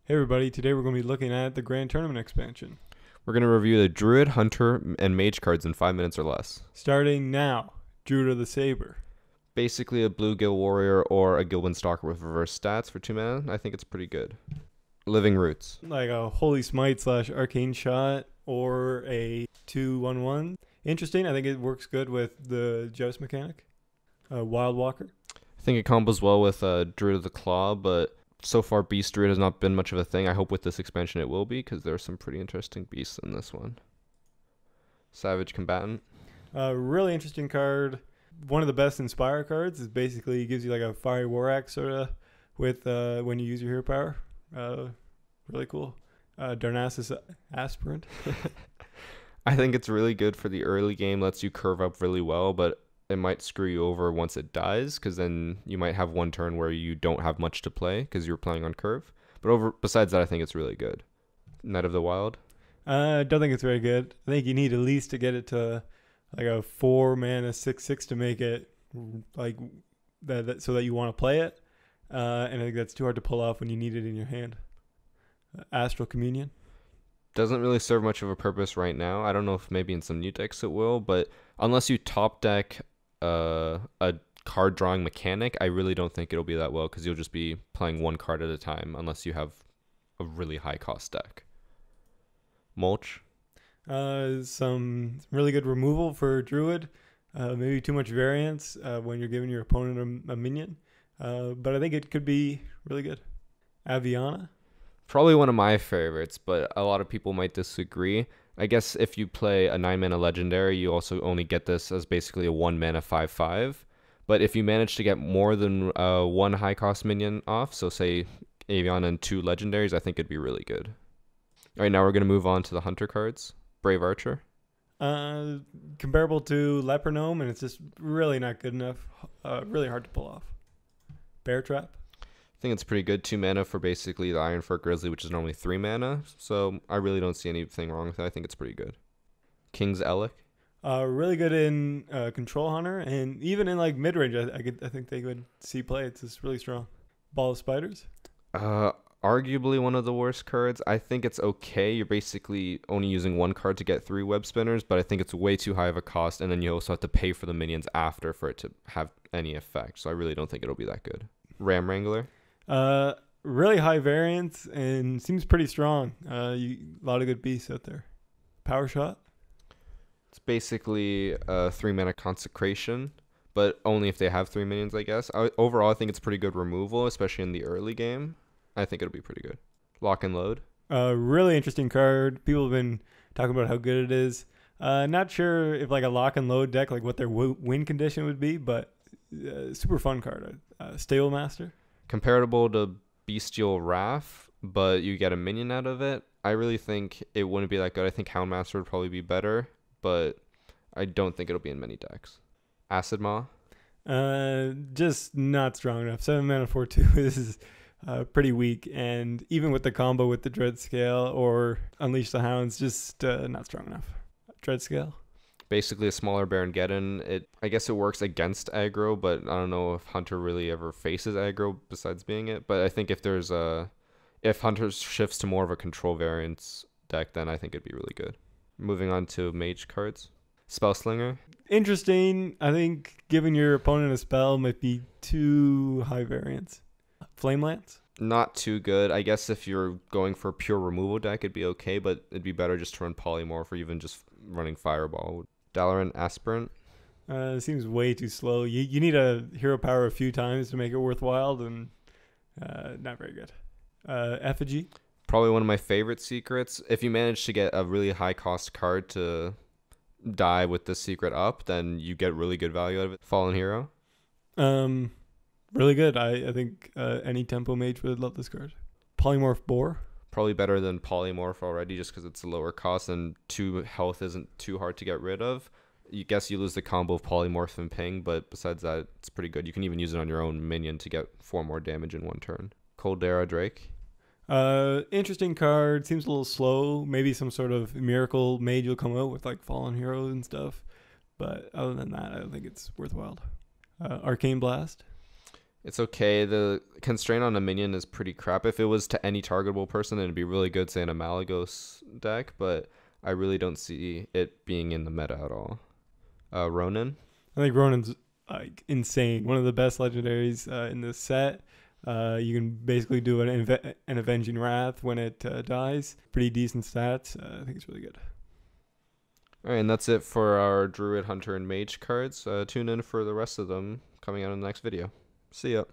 Hey everybody, today we're going to be looking at the Grand Tournament expansion. We're going to review the Druid, Hunter, and Mage cards in 5 minutes or less. Starting now, Druid of the Saber. Basically a blue Guild Warrior or a Guildwind Stalker with reverse stats for 2 mana. I think it's pretty good. Living Roots. Like a Holy Smite / Arcane Shot or a 2/1/1. Interesting, I think it works good with the Joust mechanic. Wild Walker. I think it combos well with Druid of the Claw, but so far Beast Druid has not been much of a thing. I hope with this expansion it will be, because there are some pretty interesting beasts in this one. Savage Combatant. Really interesting card. One of the best Inspire cards. Is basically gives you like a Fiery War Axe sort of with when you use your hero power. Really cool. Darnassus Aspirant. I think it's really good for the early game. Lets you curve up really well, but it might screw you over once it dies, because then you might have one turn where you don't have much to play because you're playing on curve. But besides that, I think it's really good. Knight of the Wild. I don't think it's very good. I think you need at least to get it to like a 4-mana 6/6 to make it like that so that you want to play it. And I think that's too hard to pull off when you need it in your hand. Astral Communion. Doesn't really serve much of a purpose right now. I don't know if maybe in some new decks it will, but unless you top deck a card drawing mechanic, I really don't think it'll be that well, because you'll just be playing one card at a time unless you have a really high cost deck. Mulch. Some really good removal for Druid. Maybe too much variance when you're giving your opponent a minion. But I think it could be really good. Aviana. Probably one of my favorites, but a lot of people might disagree. I guess if you play a 9-mana legendary, you also only get this as basically a 1-mana 5/5. But if you manage to get more than one high cost minion off, so say Aviana and 2 legendaries, I think it'd be really good. All right, now we're going to move on to the Hunter cards. Brave Archer. Comparable to Leper Gnome, and it's just really not good enough. Really hard to pull off. Bear Trap. I think it's pretty good. 2 mana for basically the Ironfork Grizzly, which is normally 3 mana. So I really don't see anything wrong with it. I think it's pretty good. King's Elec. Really good in Control Hunter, and even in like mid range, I think they would see play. It's just really strong. Ball of Spiders. Arguably one of the worst cards. I think it's okay. You're basically only using one card to get 3 web spinners, but I think it's way too high of a cost, and then you also have to pay for the minions after for it to have any effect. So I really don't think it'll be that good. Ram Wrangler. Really high variance and seems pretty strong. A lot of good beasts out there. Power Shot. It's basically a 3-mana Consecration, but only if they have 3 minions, I guess. Overall, I think it's pretty good removal, especially in the early game. I think it'll be pretty good. Lock and Load. Really interesting card. People have been talking about how good it is. Not sure if like a Lock and Load deck, like what their win condition would be, but super fun card. Stable Master. Comparable to Bestial Wrath, but you get a minion out of it. I really think it wouldn't be that good. I think Houndmaster would probably be better, but I don't think it'll be in many decks. Acid Maw. Just not strong enough. 7 mana 4/2. This is pretty weak, and even with the combo with the Dread Scale or Unleash the Hounds, just not strong enough. Dread Scale. Basically a smaller Baron Geddon. I guess it works against aggro, but I don't know if Hunter really ever faces aggro besides being it. But I think if Hunter shifts to more of a control variance deck, then I think it'd be really good. Moving on to Mage cards. Spellslinger. Interesting. I think giving your opponent a spell might be too high variance. Flame Lance. Not too good. I guess if you're going for a pure removal deck, it'd be okay, but it'd be better just to run Polymorph or even just running Fireball. Dalaran Aspirant. Seems way too slow. You need a hero power a few times to make it worthwhile, and not very good. Effigy. Probably one of my favorite secrets. If you manage to get a really high cost card to die with the secret up, then you get really good value out of it. Fallen Hero. Really good. I think any tempo mage would love this card. Polymorph Boar. Probably better than Polymorph already, just because it's a lower cost and 2 health isn't too hard to get rid of. You guess you lose the combo of Polymorph and Ping, but besides that, it's pretty good. You can even use it on your own minion to get 4 more damage in 1 turn. Coldera Drake. Interesting card. Seems a little slow. Maybe some sort of miracle mage will come out with like fallen heroes and stuff. But other than that, I don't think it's worthwhile. Arcane Blast. It's okay. The constraint on a minion is pretty crap. If it was to any targetable person, it'd be really good, say, in a Malagos deck, but I really don't see it being in the meta at all. Ronin? I think Ronin's like insane. One of the best legendaries in this set. You can basically do an Avenging Wrath when it dies. Pretty decent stats. I think it's really good. All right, and that's it for our Druid, Hunter, and Mage cards. Tune in for the rest of them coming out in the next video. See ya.